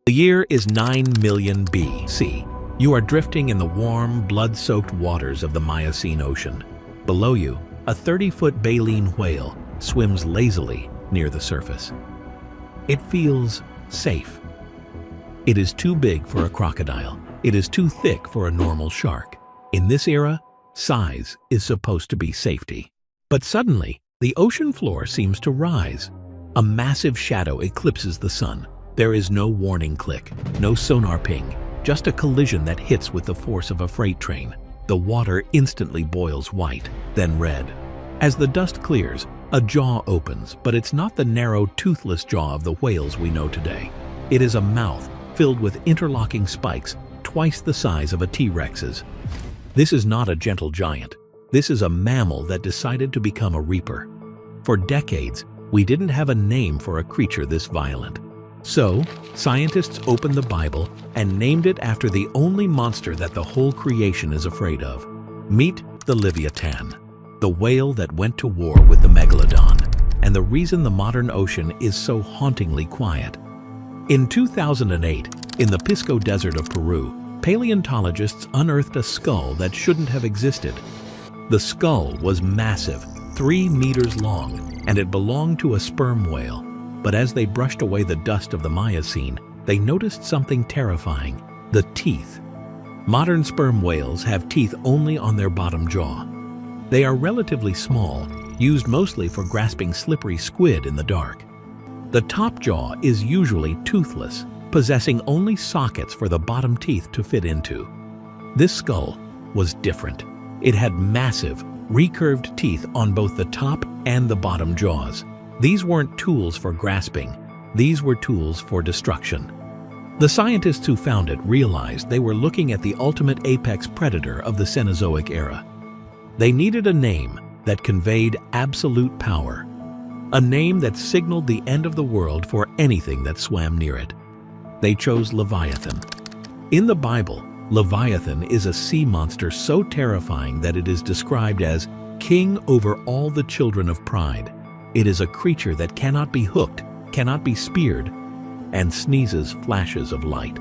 The year is 9 million BC. You are drifting in the warm, blood-soaked waters of the Miocene Ocean. Below you, a 30-foot baleen whale swims lazily near the surface. It feels safe. It is too big for a crocodile. It is too thick for a normal shark. In this era, size is supposed to be safety. But suddenly, the ocean floor seems to rise. A massive shadow eclipses the sun. There is no warning click, no sonar ping, just a collision that hits with the force of a freight train. The water instantly boils white, then red. As the dust clears, a jaw opens, but it's not the narrow, toothless jaw of the whales we know today. It is a mouth filled with interlocking spikes, twice the size of a T-Rex's. This is not a gentle giant. This is a mammal that decided to become a reaper. For decades, we didn't have a name for a creature this violent. So, scientists opened the Bible and named it after the only monster that the whole creation is afraid of. Meet the Leviathan, the whale that went to war with the Megalodon, and the reason the modern ocean is so hauntingly quiet. In 2008, in the Pisco Desert of Peru, paleontologists unearthed a skull that shouldn't have existed. The skull was massive, 3 meters long, and it belonged to a sperm whale. But as they brushed away the dust of the Miocene, they noticed something terrifying: the teeth. Modern sperm whales have teeth only on their bottom jaw. They are relatively small, used mostly for grasping slippery squid in the dark. The top jaw is usually toothless, possessing only sockets for the bottom teeth to fit into. This skull was different. It had massive, recurved teeth on both the top and the bottom jaws. These weren't tools for grasping, these were tools for destruction. The scientists who found it realized they were looking at the ultimate apex predator of the Cenozoic era. They needed a name that conveyed absolute power, a name that signaled the end of the world for anything that swam near it. They chose Leviathan. In the Bible, Leviathan is a sea monster so terrifying that it is described as king over all the children of pride. It is a creature that cannot be hooked, cannot be speared, and sneezes flashes of light.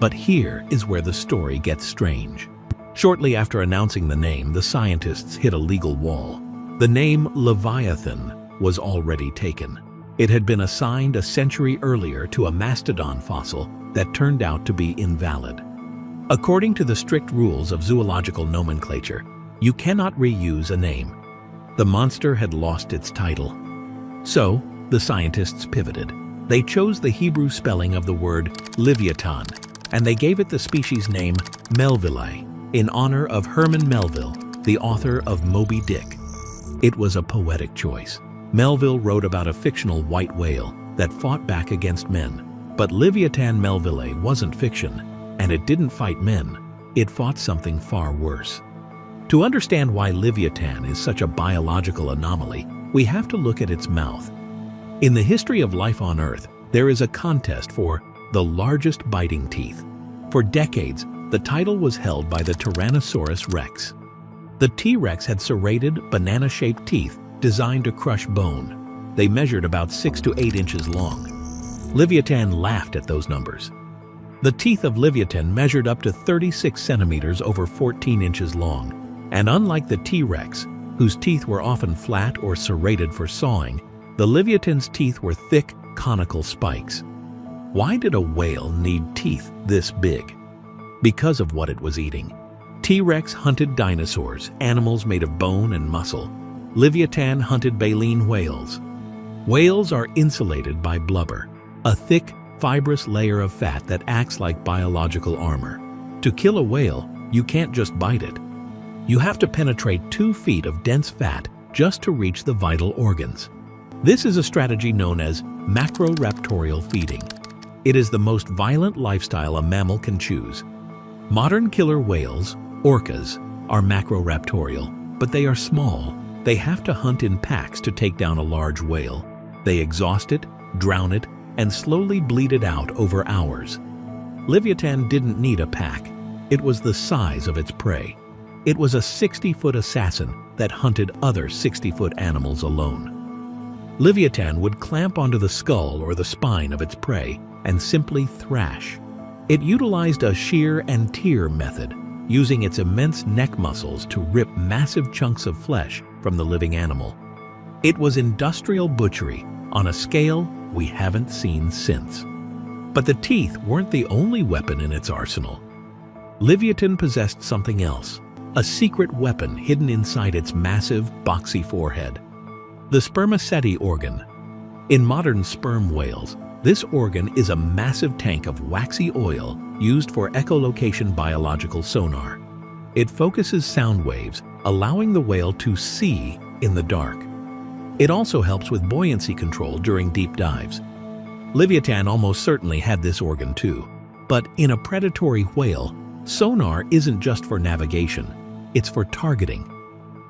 But here is where the story gets strange. Shortly after announcing the name, the scientists hit a legal wall. The name Leviathan was already taken. It had been assigned a century earlier to a mastodon fossil that turned out to be invalid. According to the strict rules of zoological nomenclature, you cannot reuse a name. The monster had lost its title. So, the scientists pivoted. They chose the Hebrew spelling of the word Leviathan, and they gave it the species name Melville, in honor of Herman Melville, the author of Moby Dick. It was a poetic choice. Melville wrote about a fictional white whale that fought back against men. But Leviathan Melville wasn't fiction, and it didn't fight men. It fought something far worse. To understand why Leviathan is such a biological anomaly, we have to look at its mouth. In the history of life on Earth, there is a contest for the largest biting teeth. For decades, the title was held by the Tyrannosaurus rex. The T-Rex had serrated, banana-shaped teeth designed to crush bone. They measured about 6 to 8 inches long. Leviathan laughed at those numbers. The teeth of Leviathan measured up to 36 centimeters over 14 inches long. And unlike the T-Rex, whose teeth were often flat or serrated for sawing, the Leviathan's teeth were thick, conical spikes. Why did a whale need teeth this big? Because of what it was eating. T-Rex hunted dinosaurs, animals made of bone and muscle. Leviathan hunted baleen whales. Whales are insulated by blubber, a thick, fibrous layer of fat that acts like biological armor. To kill a whale, you can't just bite it. You have to penetrate 2 feet of dense fat just to reach the vital organs. This is a strategy known as macroraptorial feeding. It is the most violent lifestyle a mammal can choose. Modern killer whales, orcas, are macroraptorial, but they are small. They have to hunt in packs to take down a large whale. They exhaust it, drown it, and slowly bleed it out over hours. Leviathan didn't need a pack. It was the size of its prey. It was a 60-foot assassin that hunted other 60-foot animals alone. Leviathan would clamp onto the skull or the spine of its prey and simply thrash. It utilized a shear and tear method, using its immense neck muscles to rip massive chunks of flesh from the living animal. It was industrial butchery on a scale we haven't seen since. But the teeth weren't the only weapon in its arsenal. Leviathan possessed something else, a secret weapon hidden inside its massive, boxy forehead. The spermaceti organ. In modern sperm whales, this organ is a massive tank of waxy oil used for echolocation biological sonar. It focuses sound waves, allowing the whale to see in the dark. It also helps with buoyancy control during deep dives. Leviathan almost certainly had this organ too. But in a predatory whale, sonar isn't just for navigation, it's for targeting.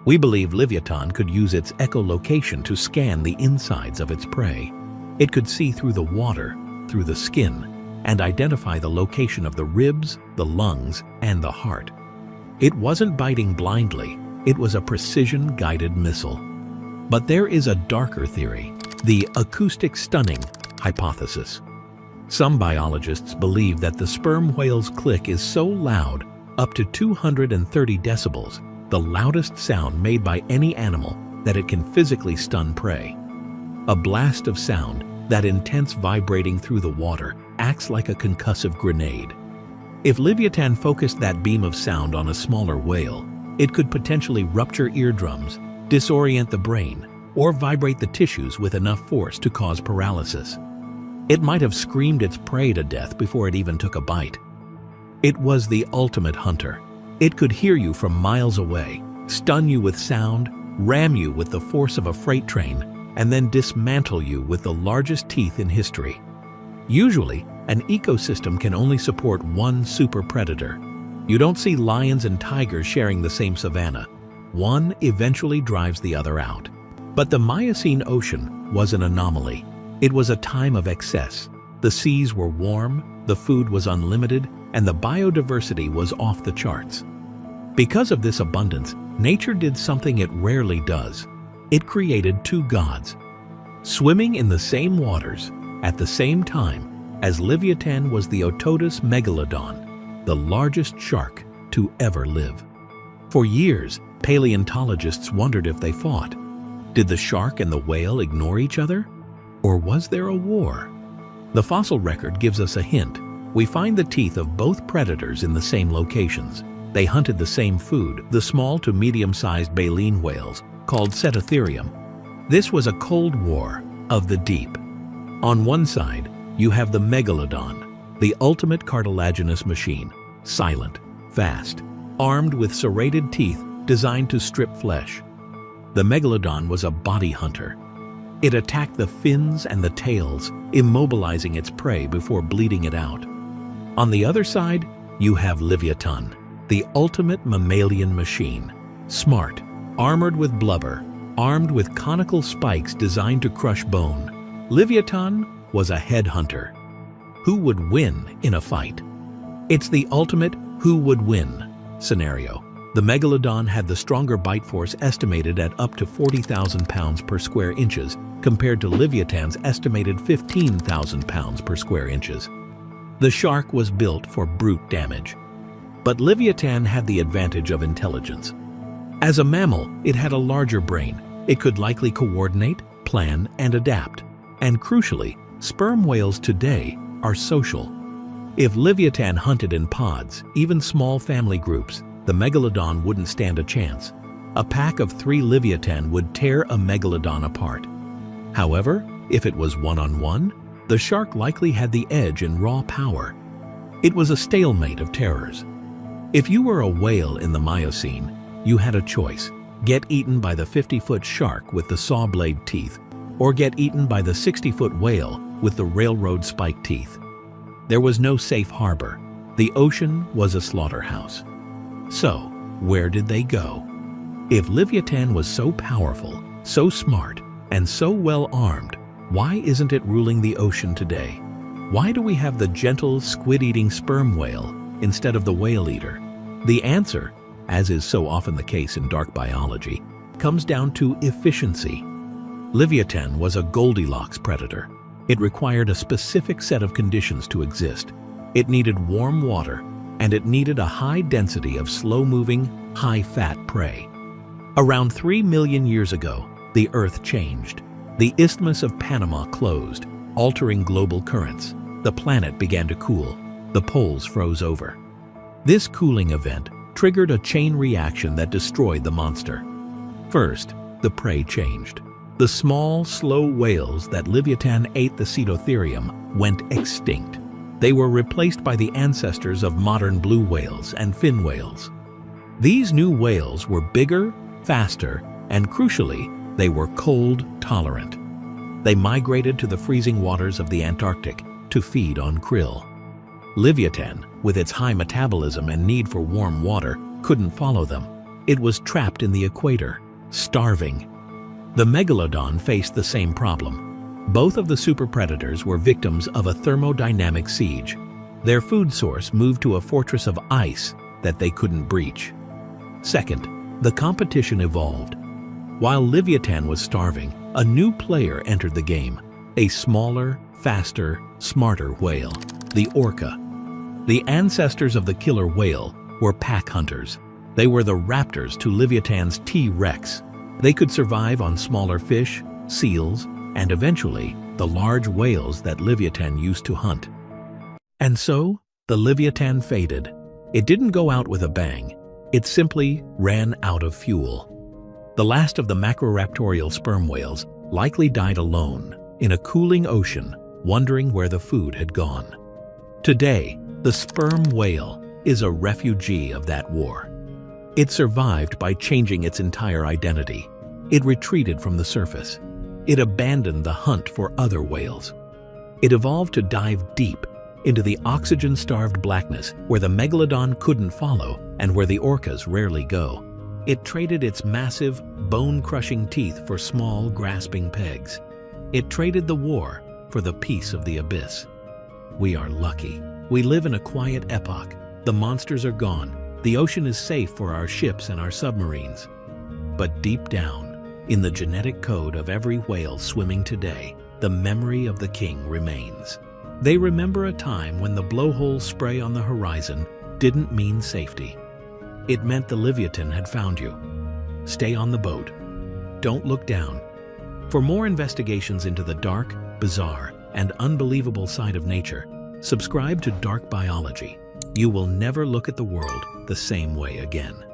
We believe Leviathan could use its echolocation to scan the insides of its prey. It could see through the water, through the skin, and identify the location of the ribs, the lungs, and the heart. It wasn't biting blindly, it was a precision-guided missile. But there is a darker theory, the acoustic stunning hypothesis. Some biologists believe that the sperm whale's click is so loud, up to 230 decibels, the loudest sound made by any animal, that it can physically stun prey. A blast of sound, that intense vibrating through the water, acts like a concussive grenade. If Leviathan focused that beam of sound on a smaller whale, it could potentially rupture eardrums, disorient the brain, or vibrate the tissues with enough force to cause paralysis. It might have screamed its prey to death before it even took a bite. It was the ultimate hunter. It could hear you from miles away, stun you with sound, ram you with the force of a freight train, and then dismantle you with the largest teeth in history. Usually, an ecosystem can only support one super predator. You don't see lions and tigers sharing the same savanna. One eventually drives the other out. But the Miocene Ocean was an anomaly. It was a time of excess. The seas were warm, the food was unlimited, and the biodiversity was off the charts. Because of this abundance, nature did something it rarely does. It created two gods. Swimming in the same waters, at the same time as Leviathan was the Otodus Megalodon, the largest shark to ever live. For years, paleontologists wondered if they fought. Did the shark and the whale ignore each other? Or was there a war? The fossil record gives us a hint. We find the teeth of both predators in the same locations. They hunted the same food, the small to medium-sized baleen whales, called Cetatherium. This was a cold war of the deep. On one side, you have the Megalodon, the ultimate cartilaginous machine, silent, fast, armed with serrated teeth designed to strip flesh. The Megalodon was a body hunter. It attacked the fins and the tails, immobilizing its prey before bleeding it out. On the other side, you have Leviathan, the ultimate mammalian machine, smart, armored with blubber, armed with conical spikes designed to crush bone. Leviathan was a headhunter. Who would win in a fight? It's the ultimate who would win scenario. The Megalodon had the stronger bite force estimated at up to 40,000 pounds per square inches compared to Leviathan's estimated 15,000 pounds per square inches. The shark was built for brute damage. But Leviathan had the advantage of intelligence. As a mammal, it had a larger brain. It could likely coordinate, plan, and adapt. And crucially, sperm whales today are social. If Leviathan hunted in pods, even small family groups, the Megalodon wouldn't stand a chance. A pack of 3 Leviathan would tear a Megalodon apart. However, if it was one-on-one, the shark likely had the edge in raw power. It was a stalemate of terrors. If you were a whale in the Miocene, you had a choice: get eaten by the 50-foot shark with the saw blade teeth, or get eaten by the 60-foot whale with the railroad spike teeth. There was no safe harbor. The ocean was a slaughterhouse. So, where did they go? If Leviathan was so powerful, so smart, and so well armed, why isn't it ruling the ocean today? Why do we have the gentle, squid-eating sperm whale instead of the whale eater? The answer, as is so often the case in dark biology, comes down to efficiency. Leviathan was a Goldilocks predator. It required a specific set of conditions to exist. It needed warm water, and it needed a high density of slow-moving, high-fat prey. Around 3 million years ago, the Earth changed. The Isthmus of Panama closed, altering global currents. The planet began to cool. The poles froze over. This cooling event triggered a chain reaction that destroyed the monster. First, the prey changed. The small, slow whales that Leviathan ate, the Cetotherium, went extinct. They were replaced by the ancestors of modern blue whales and fin whales. These new whales were bigger, faster, and crucially, they were cold-tolerant. They migrated to the freezing waters of the Antarctic to feed on krill. Leviathan, with its high metabolism and need for warm water, couldn't follow them. It was trapped in the equator, starving. The Megalodon faced the same problem. Both of the super predators were victims of a thermodynamic siege. Their food source moved to a fortress of ice that they couldn't breach. Second, the competition evolved. While Leviathan was starving, a new player entered the game, a smaller, faster, smarter whale, the orca. The ancestors of the killer whale were pack hunters. They were the raptors to Leviathan's T-Rex. They could survive on smaller fish, seals, and eventually the large whales that Leviathan used to hunt. And so, the Leviathan faded. It didn't go out with a bang. It simply ran out of fuel. The last of the macroraptorial sperm whales likely died alone in a cooling ocean, wondering where the food had gone. Today, the sperm whale is a refugee of that war. It survived by changing its entire identity. It retreated from the surface. It abandoned the hunt for other whales. It evolved to dive deep into the oxygen-starved blackness where the megalodon couldn't follow and where the orcas rarely go. It traded its massive, bone-crushing teeth for small, grasping pegs. It traded the war for the peace of the abyss. We are lucky. We live in a quiet epoch. The monsters are gone. The ocean is safe for our ships and our submarines. But deep down, in the genetic code of every whale swimming today, the memory of the king remains. They remember a time when the blowhole spray on the horizon didn't mean safety. It meant the Leviathan had found you. Stay on the boat. Don't look down. For more investigations into the dark, bizarre, and unbelievable side of nature, subscribe to Dark Biology. You will never look at the world the same way again.